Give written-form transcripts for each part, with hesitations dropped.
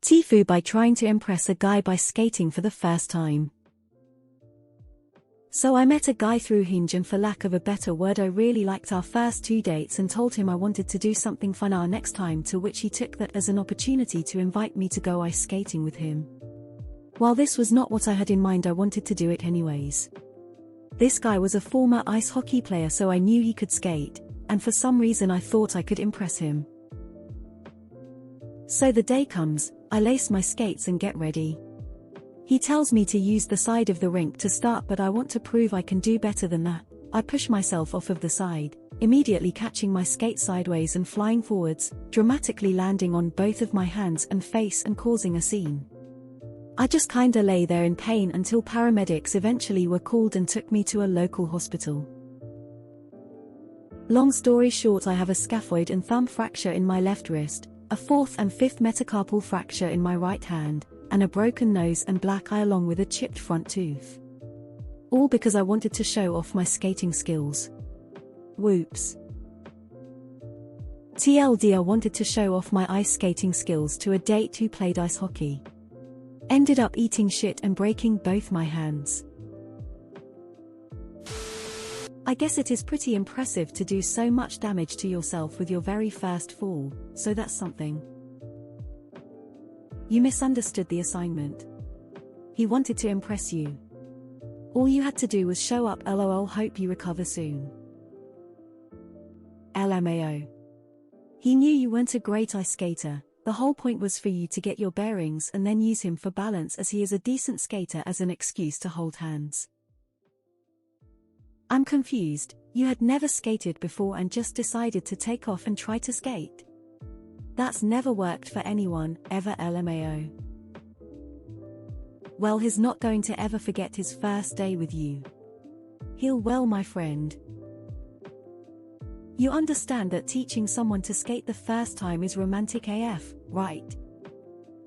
TIFU by trying to impress a guy by skating for the first time. So I met a guy through Hinge, and for lack of a better word, I really liked our first 2 dates and told him I wanted to do something fun our next time, to which he took that as an opportunity to invite me to go ice skating with him. While this was not what I had in mind, I wanted to do it anyways. This guy was a former ice hockey player, so I knew he could skate, and for some reason I thought I could impress him. So the day comes, I lace my skates and get ready. He tells me to use the side of the rink to start, but I want to prove I can do better than that. I push myself off of the side, immediately catching my skate sideways and flying forwards, dramatically landing on both of my hands and face and causing a scene. I just kinda lay there in pain until paramedics eventually were called and took me to a local hospital. Long story short, I have a scaphoid and thumb fracture in my left wrist, a 4th and 5th metacarpal fracture in my right hand, and a broken nose and black eye along with a chipped front tooth. All because I wanted to show off my skating skills. Whoops. TLD, I wanted to show off my ice skating skills to a date who played ice hockey. Ended up eating shit and breaking both my hands. I guess it is pretty impressive to do so much damage to yourself with your very first fall, so that's something. You misunderstood the assignment. He wanted to impress you. All you had to do was show up. LOL, hope you recover soon. LMAO. He knew you weren't a great ice skater. The whole point was for you to get your bearings and then use him for balance, as he is a decent skater, as an excuse to hold hands. I'm confused. You had never skated before and just decided to take off and try to skate? That's never worked for anyone, ever. LMAO. Well, he's not going to ever forget his first day with you. He'll, well, my friend. You understand that teaching someone to skate the first time is romantic AF, right?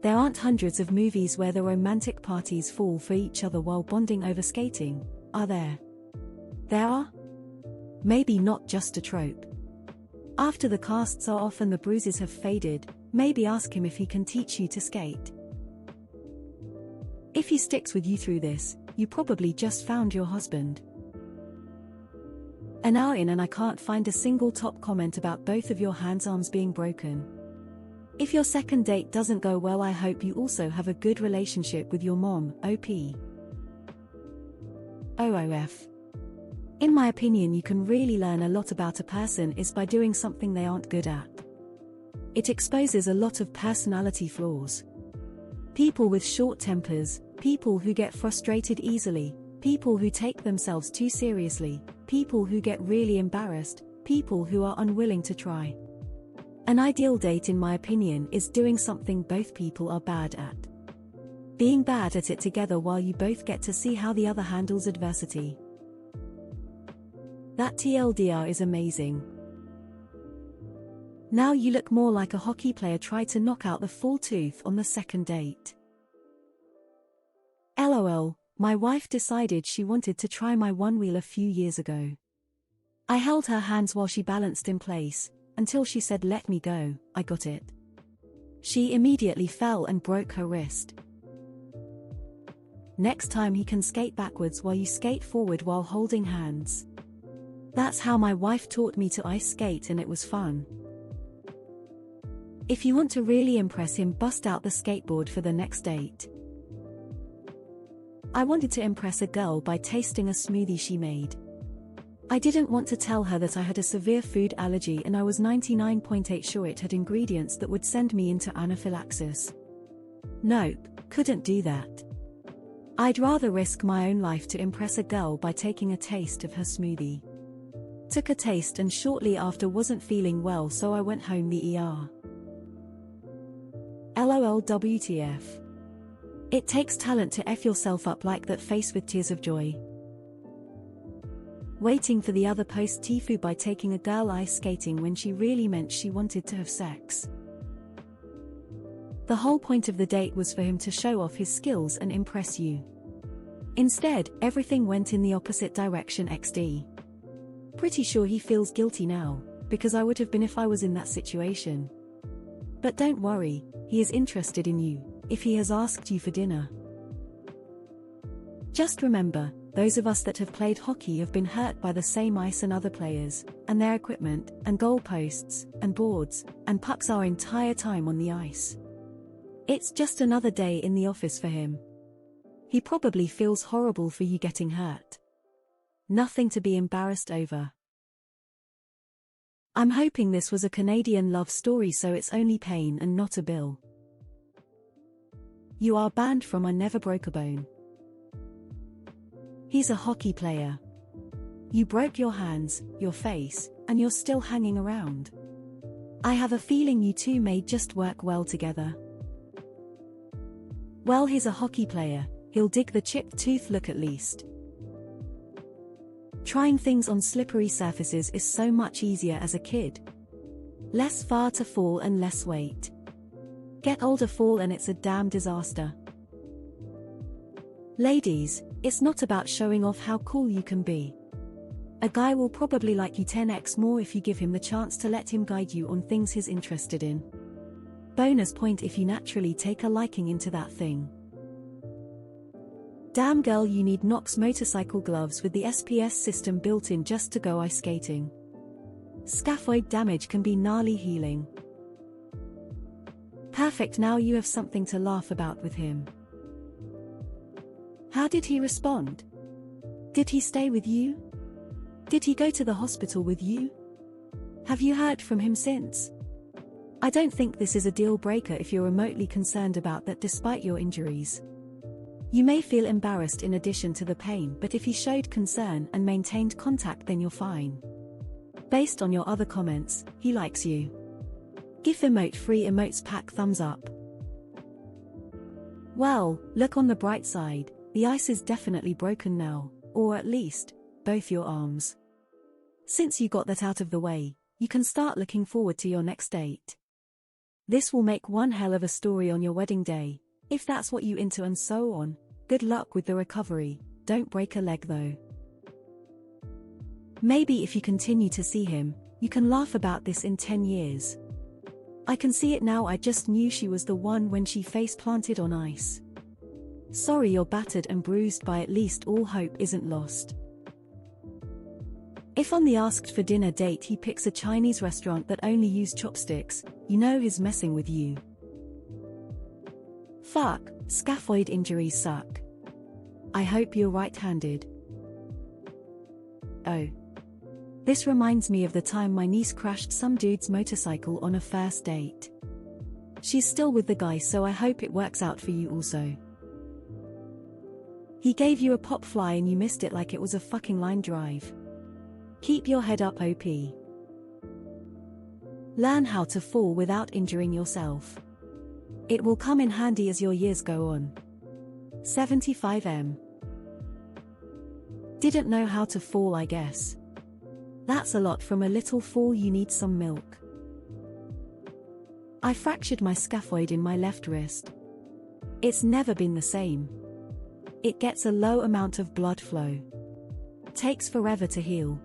There aren't hundreds of movies where the romantic parties fall for each other while bonding over skating, are there? There are? Maybe not just a trope. After the casts are off and the bruises have faded, maybe ask him if he can teach you to skate. If he sticks with you through this, you probably just found your husband. An hour in and I can't find a single top comment about both of your arms being broken. If your second date doesn't go well, I hope you also have a good relationship with your mom, OP. OOF. In my opinion, you can really learn a lot about a person is by doing something they aren't good at. It exposes a lot of personality flaws. People with short tempers, people who get frustrated easily, people who take themselves too seriously, people who get really embarrassed, people who are unwilling to try. An ideal date, in my opinion, is doing something both people are bad at. Being bad at it together while you both get to see how the other handles adversity. That TLDR is amazing. Now you look more like a hockey player tried to knock out the full tooth on the second date. LOL, my wife decided she wanted to try my one-wheel a few years ago. I held her hands while she balanced in place, until she said, "Let me go." I got it. She immediately fell and broke her wrist. Next time he can skate backwards while you skate forward while holding hands. That's how my wife taught me to ice skate, and it was fun. If you want to really impress him, bust out the skateboard for the next date. I wanted to impress a girl by tasting a smoothie she made. I didn't want to tell her that I had a severe food allergy, and I was 99.8% sure it had ingredients that would send me into anaphylaxis. Nope, couldn't do that. I'd rather risk my own life to impress a girl by taking a taste of her smoothie. Took a taste and shortly after wasn't feeling well, so I went home the ER. LOL, WTF. It takes talent to F yourself up like that, face with tears of joy. Waiting for the other post TIFU by taking a girl ice skating when she really meant she wanted to have sex. The whole point of the date was for him to show off his skills and impress you. Instead, everything went in the opposite direction. XD. Pretty sure he feels guilty now, because I would have been if I was in that situation. But don't worry, he is interested in you, if he has asked you for dinner. Just remember, those of us that have played hockey have been hurt by the same ice and other players, and their equipment, and goalposts, and boards, and pucks our entire time on the ice. It's just another day in the office for him. He probably feels horrible for you getting hurt. Nothing to be embarrassed over. I'm hoping this was a Canadian love story, so it's only pain and not a bill. You are banned from I Never Broke a Bone. He's a hockey player. You broke your hands, your face, and you're still hanging around. I have a feeling you two may just work well together. Well, he's a hockey player, he'll dig the chipped tooth look at least. Trying things on slippery surfaces is so much easier as a kid. Less far to fall and less weight. Get older, fall and it's a damn disaster. Ladies, it's not about showing off how cool you can be. A guy will probably like you 10x more if you give him the chance to let him guide you on things he's interested in. Bonus point if you naturally take a liking into that thing. Damn girl, you need Knox motorcycle gloves with the SPS system built in just to go ice skating. Scaphoid damage can be gnarly healing. Perfect, now you have something to laugh about with him. How did he respond? Did he stay with you? Did he go to the hospital with you? Have you heard from him since? I don't think this is a deal breaker if you're remotely concerned about that despite your injuries. You may feel embarrassed in addition to the pain, but if he showed concern and maintained contact, then you're fine. Based on your other comments, he likes you. Give emote-free emotes pack thumbs up. Well, look on the bright side, the ice is definitely broken now, or at least, both your arms. Since you got that out of the way, you can start looking forward to your next date. This will make one hell of a story on your wedding day, if that's what you into, and so on. Good luck with the recovery, don't break a leg though. Maybe if you continue to see him, you can laugh about this in 10 years. I can see it now, I just knew she was the one when she face planted on ice. Sorry you're battered and bruised, by at least all hope isn't lost. If on the asked for dinner date he picks a Chinese restaurant that only use chopsticks, you know he's messing with you. Fuck, scaphoid injuries suck. I hope you're right-handed. Oh. This reminds me of the time my niece crashed some dude's motorcycle on a first date. She's still with the guy, so I hope it works out for you also. He gave you a pop fly and you missed it like it was a fucking line drive. Keep your head up, OP. Learn how to fall without injuring yourself. It will come in handy as your years go on. 75M. Didn't know how to fall, I guess. That's a lot from a little fall, you need some milk. I fractured my scaphoid in my left wrist. It's never been the same. It gets a low amount of blood flow. Takes forever to heal.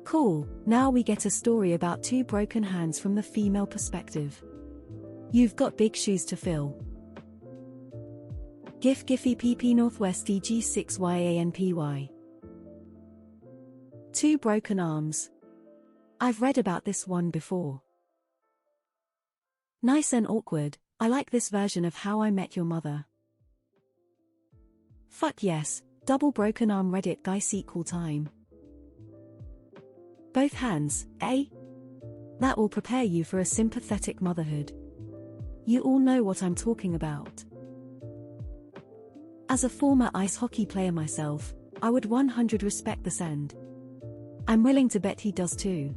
Cool, now we get a story about two broken hands from the female perspective. You've got big shoes to fill. GIF Giphy PP Northwest EG6YANPY. Two broken arms. I've read about this one before. Nice and awkward, I like this version of How I Met Your Mother. Fuck yes, double broken arm Reddit guy sequel time. Both hands, eh? That will prepare you for a sympathetic motherhood. You all know what I'm talking about. As a former ice hockey player myself, I would 100% respect this, and I'm willing to bet he does too.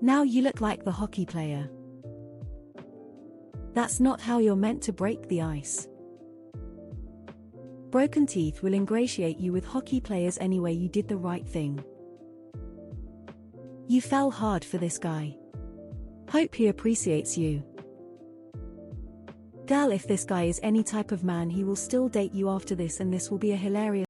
Now you look like the hockey player. That's not how you're meant to break the ice. Broken teeth will ingratiate you with hockey players anyway. You did the right thing. You fell hard for this guy. Hope he appreciates you. Girl, if this guy is any type of man, he will still date you after this, and this will be a hilarious